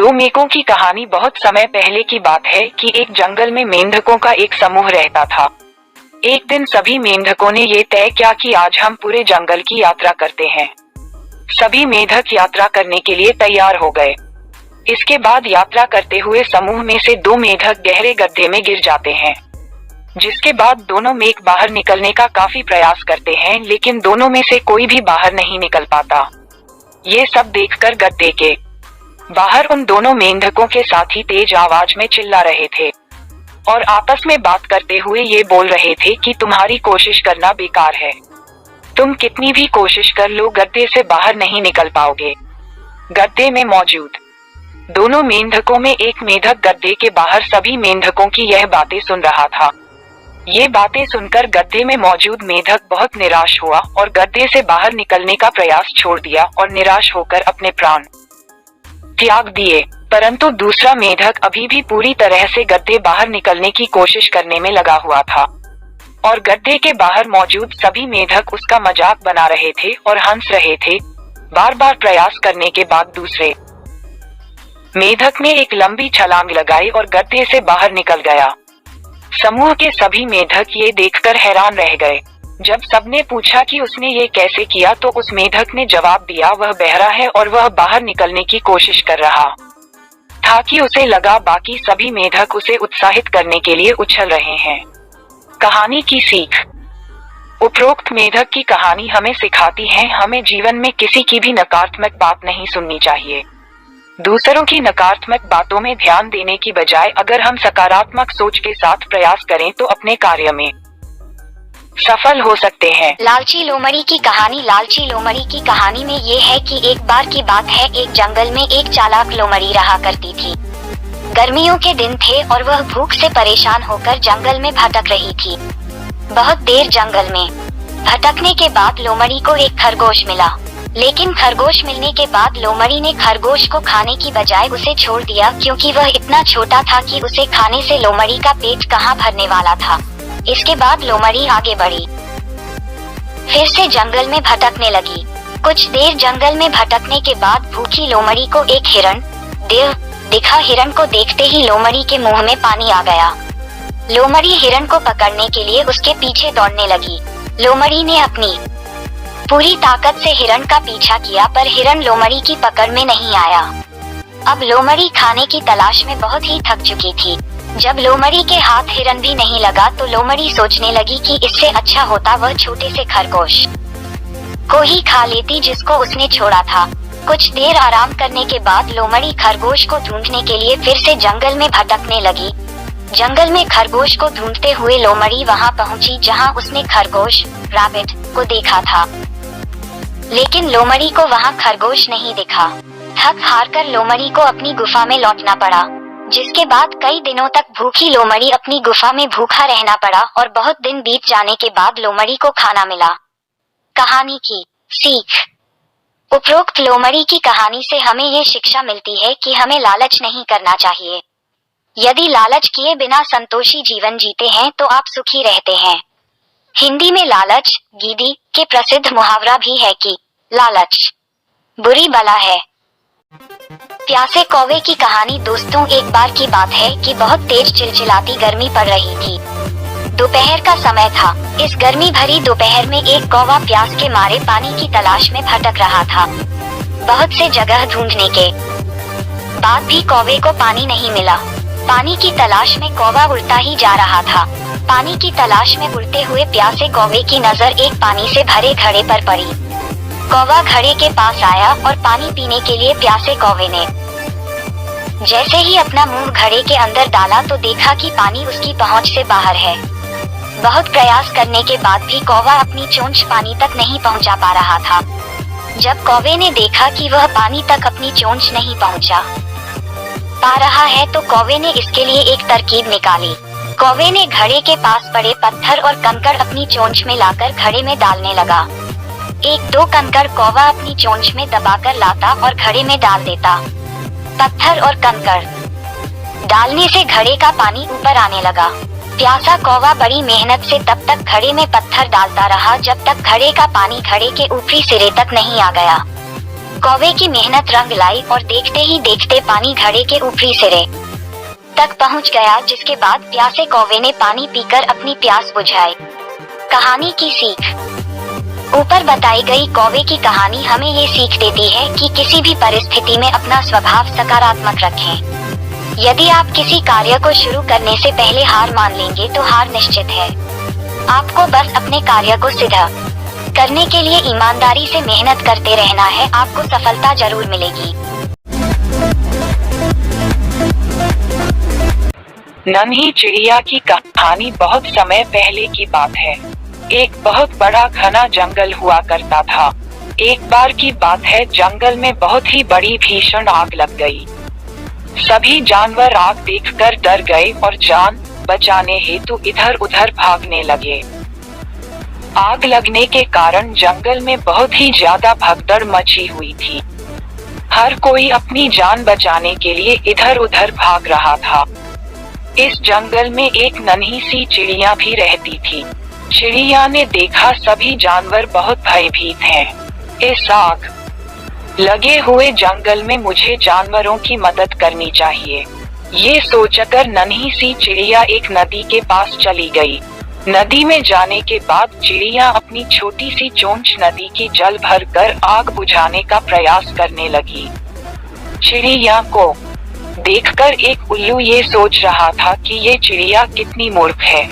दो मेंढकों की कहानी। बहुत समय पहले की बात है कि एक जंगल में मेंढकों का एक समूह रहता था। एक दिन सभी मेंढकों ने ये तय किया कि आज हम पूरे जंगल की यात्रा करते हैं। सभी मेंढक यात्रा करने के लिए तैयार हो गए। इसके बाद यात्रा करते हुए समूह में से दो मेंढक गहरे गड्ढे में गिर जाते हैं, जिसके बाद दोनों मेंढक बाहर निकलने का काफी प्रयास करते हैं, लेकिन दोनों में से कोई भी बाहर नहीं निकल पाता। ये सब देखकर गड्ढे के बाहर उन दोनों मेंढकों के साथी तेज आवाज में चिल्ला रहे थे और आपस में बात करते हुए ये बोल रहे थे कि तुम्हारी कोशिश करना बेकार है। तुम कितनी भी कोशिश कर लो, गड्ढे से बाहर नहीं निकल पाओगे। गड्ढे में मौजूद दोनों मेंढकों में एक मेंढक गड्ढे के बाहर सभी मेंढकों की यह बातें सुन रहा था। ये बातें सुनकर गड्ढे में मौजूद मेंढक बहुत निराश हुआ और गड्ढे से बाहर निकलने का प्रयास छोड़ दिया और निराश होकर अपने प्राण त्याग दिए। परंतु दूसरा मेंढक अभी भी पूरी तरह से गड्ढे बाहर निकलने की कोशिश करने में लगा हुआ था और गड्ढे के बाहर मौजूद सभी मेंढक उसका मजाक बना रहे थे और हंस रहे थे। बार बार प्रयास करने के बाद दूसरे मेंढक ने एक लंबी छलांग लगाई और गड्ढे से बाहर निकल गया। समूह के सभी मेंढक ये देखकर हैरान रह गए। जब सबने पूछा कि उसने ये कैसे किया, तो उस मेंढक ने जवाब दिया, वह बहरा है और वह बाहर निकलने की कोशिश कर रहा था कि उसे लगा बाकी सभी मेंढक उसे उत्साहित करने के लिए उछल रहे हैं। कहानी की सीख। उपरोक्त मेंढक की कहानी हमें सिखाती है, हमें जीवन में किसी की भी नकारात्मक बात नहीं सुननी चाहिए। दूसरों की नकारात्मक बातों में ध्यान देने की बजाय अगर हम सकारात्मक सोच के साथ प्रयास करें तो अपने कार्य में सफल हो सकते हैं। लालची लोमड़ी की कहानी। लालची लोमड़ी की कहानी में ये है कि एक बार की बात है, एक जंगल में एक चालाक लोमड़ी रहा करती थी। गर्मियों के दिन थे और वह भूख से परेशान होकर जंगल में भटक रही थी। बहुत देर जंगल में भटकने के बाद लोमड़ी को एक खरगोश मिला, लेकिन खरगोश मिलने के बाद लोमड़ी ने खरगोश को खाने की बजाय उसे छोड़ दिया, क्योंकि वह इतना छोटा था कि उसे खाने से लोमड़ी का पेट कहाँ भरने वाला था। इसके बाद लोमड़ी आगे बढ़ी, फिर से जंगल में भटकने लगी। कुछ देर जंगल में भटकने के बाद भूखी लोमड़ी को एक हिरण दिखा। हिरण को देखते ही लोमड़ी के मुंह में पानी आ गया। लोमड़ी हिरण को पकड़ने के लिए उसके पीछे दौड़ने लगी। लोमड़ी ने अपनी पूरी ताकत से हिरण का पीछा किया, पर हिरण लोमड़ी की पकड़ में नहीं आया। अब लोमड़ी खाने की तलाश में बहुत ही थक चुकी थी। जब लोमड़ी के हाथ हिरण भी नहीं लगा तो लोमड़ी सोचने लगी कि इससे अच्छा होता वह छोटे से खरगोश को ही खा लेती जिसको उसने छोड़ा था। कुछ देर आराम करने के बाद लोमड़ी खरगोश को ढूंढने के लिए फिर से जंगल में भटकने लगी। जंगल में खरगोश को ढूंढते हुए लोमड़ी वहां पहुंची जहां उसने खरगोश रैबिट को देखा था, लेकिन लोमड़ी को वहां खरगोश नहीं दिखा। थक हार कर लोमड़ी को अपनी गुफा में लौटना पड़ा, जिसके बाद कई दिनों तक भूखी लोमड़ी अपनी गुफा में भूखा रहना पड़ा और बहुत दिन बीत जाने के बाद लोमड़ी को खाना मिला। कहानी की सीख। उपरोक्त लोमड़ी की कहानी से हमें ये शिक्षा मिलती है कि हमें लालच नहीं करना चाहिए। यदि लालच किए बिना संतोषी जीवन जीते हैं तो आप सुखी रहते हैं। हिंदी में लालच गीदी के प्रसिद्ध मुहावरा भी है कि लालच बुरी बला है। प्यासे कौवे की कहानी। दोस्तों, एक बार की बात है कि बहुत तेज चिलचिलाती गर्मी पड़ रही थी। दोपहर का समय था। इस गर्मी भरी दोपहर में एक कौवा प्यास के मारे पानी की तलाश में भटक रहा था। बहुत से जगह ढूंढने के बाद भी कौवे को पानी नहीं मिला। पानी की तलाश में कौवा उड़ता ही जा रहा था। पानी की तलाश में उड़ते हुए प्यासे कौवे की नजर एक पानी से भरे घड़े पर पड़ी। कौवा घड़े के पास आया और पानी पीने के लिए प्यासे कौवे ने जैसे ही अपना मुंह घड़े के अंदर डाला तो देखा कि पानी उसकी पहुंच से बाहर है। बहुत प्रयास करने के बाद भी कौवा अपनी चोंच पानी तक नहीं पहुंचा पा रहा था। जब कौवे ने देखा कि वह पानी तक अपनी चोंच नहीं पहुंचा पा रहा है तो कौवे ने इसके लिए एक तरकीब निकाली। कौवे ने घड़े के पास पड़े पत्थर और कंकड़ अपनी चोंच में लाकर घड़े में डालने लगा। एक दो कंकड़ कौवा अपनी चोंच में दबाकर लाता और घड़े में डाल देता। पत्थर और कंकड़ डालने से घड़े का पानी ऊपर आने लगा। प्यासा कौवा बड़ी मेहनत से तब तक घड़े में पत्थर डालता रहा जब तक घड़े का पानी घड़े के ऊपरी सिरे तक नहीं आ गया। कौवे की मेहनत रंग लाई और देखते ही देखते पानी घड़े के ऊपरी सिरे तक पहुंच गया, जिसके बाद प्यासे कौवे ने पानी पीकर अपनी प्यास बुझाई। कहानी की सीख। ऊपर बताई गई कौवे की कहानी हमें ये सीख देती है कि किसी भी परिस्थिति में अपना स्वभाव सकारात्मक रखें। यदि आप किसी कार्य को शुरू करने से पहले हार मान लेंगे तो हार निश्चित है। आपको बस अपने कार्य को सीधा करने के लिए ईमानदारी से मेहनत करते रहना है, आपको सफलता जरूर मिलेगी। नन्ही चिड़िया की कहानी। बहुत समय पहले की बात है। एक बहुत बड़ा घना जंगल हुआ करता था। एक बार की बात है, जंगल में बहुत ही बड़ी भीषण आग लग गई। सभी जानवर आग देखकर डर गए और जान बचाने हेतु इधर उधर भागने लगे। आग लगने के कारण जंगल में बहुत ही ज्यादा भगदड़ मची हुई थी। हर कोई अपनी जान बचाने के लिए इधर उधर भाग रहा था। इस जंगल में एक नन्ही सी चिड़िया भी रहती थी। चिड़िया ने देखा सभी जानवर बहुत भयभीत हैं। इस आग लगे हुए जंगल में मुझे जानवरों की मदद करनी चाहिए। ये सोचकर नन्ही सी चिड़िया एक नदी के पास चली गई। नदी में जाने के बाद चिड़िया अपनी छोटी सी चोंच नदी की जल भरकर आग बुझाने का प्रयास करने लगी। चिड़िया को देखकर एक उल्लू ये सोच रहा था कि ये चिड़िया कितनी मूर्ख है।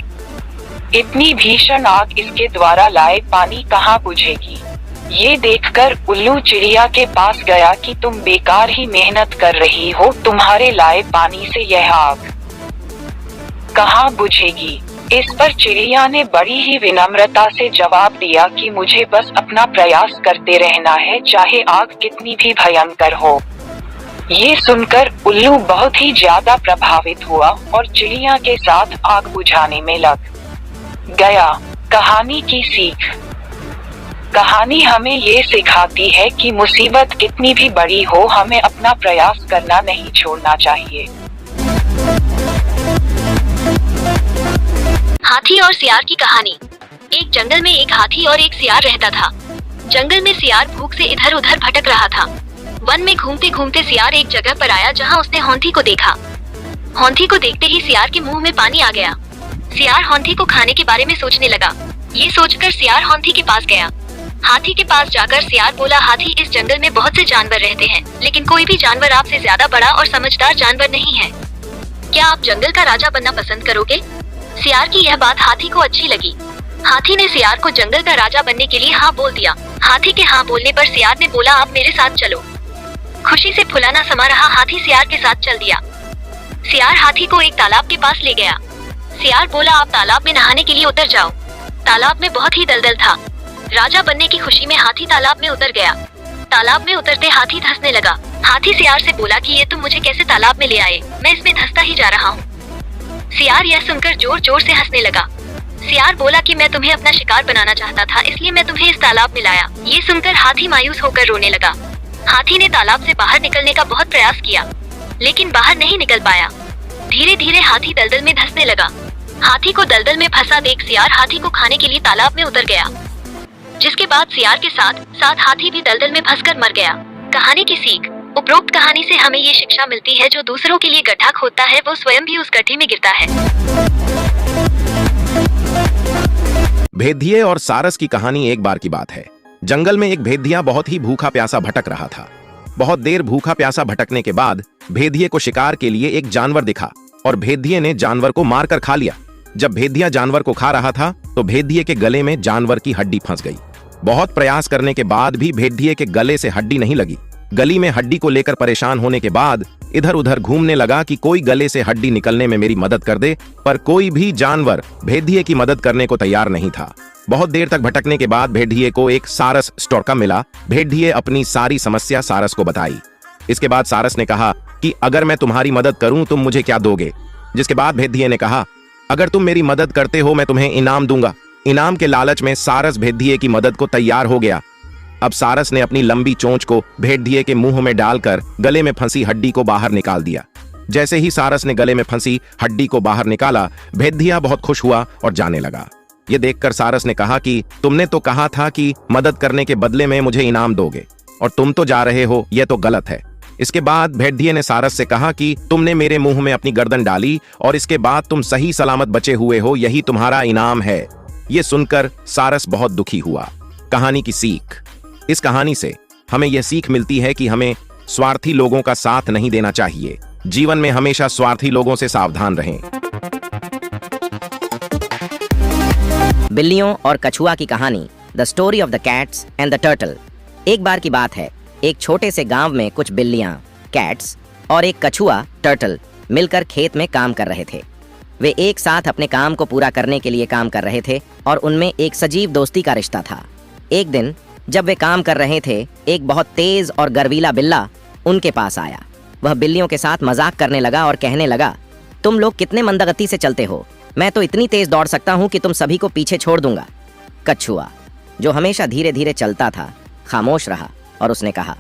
इतनी भीषण आग इसके द्वारा लाए पानी कहाँ बुझेगी। ये देखकर उल्लू चिड़िया के पास गया कि तुम बेकार ही मेहनत कर रही हो, तुम्हारे लाए पानी से यह आग कहाँ बुझेगी। इस पर चिड़िया ने बड़ी ही विनम्रता से जवाब दिया कि मुझे बस अपना प्रयास करते रहना है, चाहे आग कितनी भी भयंकर हो। ये सुनकर उल्लू बहुत ही ज्यादा प्रभावित हुआ और चिड़िया के साथ आग बुझाने में लग गया। कहानी की सीख। कहानी हमें ये सिखाती है कि मुसीबत कितनी भी बड़ी हो, हमें अपना प्रयास करना नहीं छोड़ना चाहिए। हाथी और सियार की कहानी। एक जंगल में एक हाथी और एक सियार रहता था। जंगल में सियार भूख से इधर उधर भटक रहा था। वन में घूमते घूमते सियार एक जगह पर आया जहां उसने हाथी को देखा। हाथी को देखते ही सियार के मुंह में पानी आ गया। सियार हाथी को खाने के बारे में सोचने लगा। ये सोचकर सियार हाथी के पास गया। हाथी के पास जाकर सियार बोला, हाथी, इस जंगल में बहुत से जानवर रहते हैं, लेकिन कोई भी जानवर आपसे ज्यादा बड़ा और समझदार जानवर नहीं है। क्या आप जंगल का राजा बनना पसंद करोगे? सियार की यह बात हाथी को अच्छी लगी। हाथी ने सियार को जंगल का राजा बनने के लिए हाँ बोल दिया। हाथी के हाँ बोलने पर सियार ने बोला, आप मेरे साथ चलो। खुशी से फुलाना समा रहा हाथी सियार के साथ चल दिया। सियार हाथी को एक तालाब के पास ले गया। सियार बोला, आप तालाब में नहाने के लिए उतर जाओ। तालाब में बहुत ही दलदल था। राजा बनने की खुशी में हाथी तालाब में उतर गया। तालाब में उतरते हाथी धंसने लगा। हाथी सियार से बोला कि ये तुम मुझे कैसे तालाब में ले आए, मैं इसमें धंसता ही जा रहा हूँ। सियार यह सुनकर जोर जोर से हंसने लगा। सियार बोला कि मैं तुम्हें अपना शिकार बनाना चाहता था, इसलिए मैं तुम्हें इस तालाब में लाया। ये सुनकर हाथी मायूस होकर रोने लगा। हाथी ने तालाब से बाहर निकलने का बहुत प्रयास किया, लेकिन बाहर नहीं निकल पाया। धीरे धीरे हाथी दलदल में धंसने लगा। हाथी को दलदल में फंसा देख सियार हाथी को खाने के लिए तालाब में उतर गया, जिसके बाद सियार के साथ साथ हाथी भी दलदल में फंसकर मर गया। कहानी की सीख। उपरोक्त कहानी से हमें ये शिक्षा मिलती है, जो दूसरों के लिए गड्ढा खोदता है वो स्वयं भी उस गड्ढे में गिरता है। भेदिये और सारस की कहानी। एक बार की बात है, जंगल में एक भेदिया बहुत ही भूखा प्यासा भटक रहा था। बहुत देर भूखा प्यासा भटकने के बाद भेदिये को शिकार के लिए एक जानवर दिखा और भेदिये ने जानवर को मारकर खा लिया। जब भेदिया जानवर को खा रहा था तो भेदिये के गले में जानवर की हड्डी फंस गई। बहुत प्रयास करने के बाद भी भेदिये के गले से हड्डी नहीं लगी। गली में हड्डी को लेकर परेशान होने के बाद इधर उधर घूमने लगा कि कोई गले से हड्डी निकलने में मेरी मदद कर दे, पर कोई भी जानवर भेदिये की मदद करने को तैयार नहीं था। बहुत देर तक भटकने के बाद भेदिये को एक सारस स्टोरका मिला। भेदिये अपनी सारी समस्या सारस को बताई। इसके बाद सारस ने कहा कि अगर मैं तुम्हारी मदद करूं तुम मुझे क्या दोगे? जिसके बाद भेदिये ने कहा, अगर तुम मेरी मदद करते हो मैं तुम्हें इनाम दूंगा। इनाम के लालच में सारस भेदिये की मदद को तैयार हो गया। अब सारस ने अपनी लंबी चोंच को भेदिये के मुंह में डालकर गले में फंसी हड्डी को बाहर निकाल दिया। जैसे ही सारस ने गले में फंसी हड्डी को बाहर निकाला, भेदिया बहुत खुश हुआ और जाने लगा। ये देखकर सारस ने कहा कि तुमने तो कहा था कि मदद करने के बदले में मुझे इनाम दोगे, और तुम तो जा रहे हो, यह तो गलत है। इसके बाद भेड़िए ने सारस से कहा कि तुमने मेरे मुंह में अपनी गर्दन डाली और इसके बाद तुम सही सलामत बचे हुए हो, यही तुम्हारा इनाम है। ये सुनकर सारस बहुत दुखी हुआ। कहानी की सीख। इस कहानी से हमें यह सीख मिलती है कि हमें स्वार्थी लोगों का साथ नहीं देना चाहिए। जीवन में हमेशा स्वार्थी लोगों से सावधान रहें। बिल्लियों और कछुआ की कहानी, the story of the cats and the turtle. एक बार की बात है, एक छोटे से गांव में कुछ बिल्लियां, कैट्स और एक कछुआ, टर्टल, मिलकर खेत में काम कर रहे थे। वे एक साथ अपने काम को पूरा करने के लिए काम कर रहे थे और उनमें एक सजीव दोस्ती का रिश्ता था। एक दिन जब वे काम कर रहे थे, एक बहुत तेज और गर्वीला बिल्ला उनके पास आया। वह बिल्लियों के साथ मजाक करने लगा और कहने लगा, तुम लोग कितने मंदगति से चलते हो, मैं तो इतनी तेज दौड़ सकता हूँ कि तुम सभी को पीछे छोड़ दूंगा। कछुआ, जो हमेशा धीरे धीरे चलता था, खामोश रहा और उसने कहा,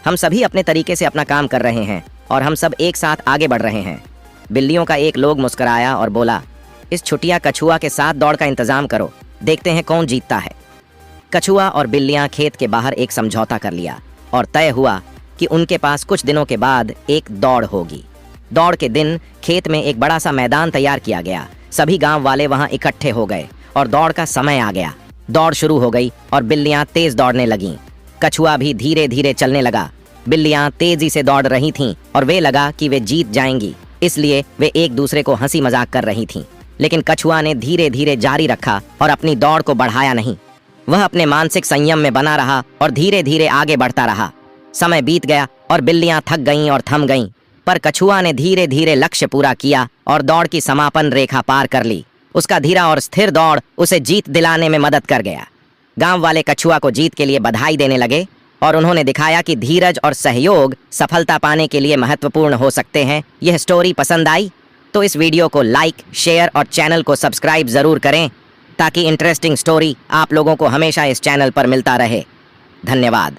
हम सभी अपने तरीके से अपना काम कर रहे हैं और हम सब एक साथ आगे बढ़ रहे हैं। बिल्लियों का एक लोग मुस्कुराया और बोला, इस छुटिया कछुआ के साथ दौड़ का इंतजाम करो, देखते हैं कौन जीतता है। कछुआ और बिल्लियां खेत के बाहर एक समझौता कर लिया और तय हुआ कि उनके पास कुछ दिनों के बाद एक दौड़ होगी। दौड़ के दिन खेत में एक बड़ा सा मैदान तैयार किया गया। सभी गांव वाले वहां इकट्ठे हो गए और दौड़ का समय आ गया। दौड़ शुरू हो गई और बिल्लियां तेज दौड़ने लगीं। कछुआ भी धीरे धीरे चलने लगा। बिल्लियां तेजी से दौड़ रही थीं और वे लगा कि वे जीत जाएंगी, इसलिए वे एक दूसरे को हंसी मजाक कर रही थीं। लेकिन कछुआ ने धीरे धीरे जारी रखा और अपनी दौड़ को बढ़ाया नहीं। वह अपने मानसिक संयम में बना रहा और धीरे धीरे आगे बढ़ता रहा। समय बीत गया और बिल्लियां थक गईं और थम गईं, पर कछुआ ने धीरे धीरे लक्ष्य पूरा किया और दौड़ की समापन रेखा पार कर ली। उसका धीरा और स्थिर दौड़ उसे जीत दिलाने में मदद कर गया। गांव वाले कछुआ को जीत के लिए बधाई देने लगे और उन्होंने दिखाया कि धीरज और सहयोग सफलता पाने के लिए महत्वपूर्ण हो सकते हैं। यह स्टोरी पसंद आई तो इस वीडियो को लाइक, शेयर और चैनल को सब्सक्राइब जरूर करें ताकि इंटरेस्टिंग स्टोरी आप लोगों को हमेशा इस चैनल पर मिलता रहे। धन्यवाद।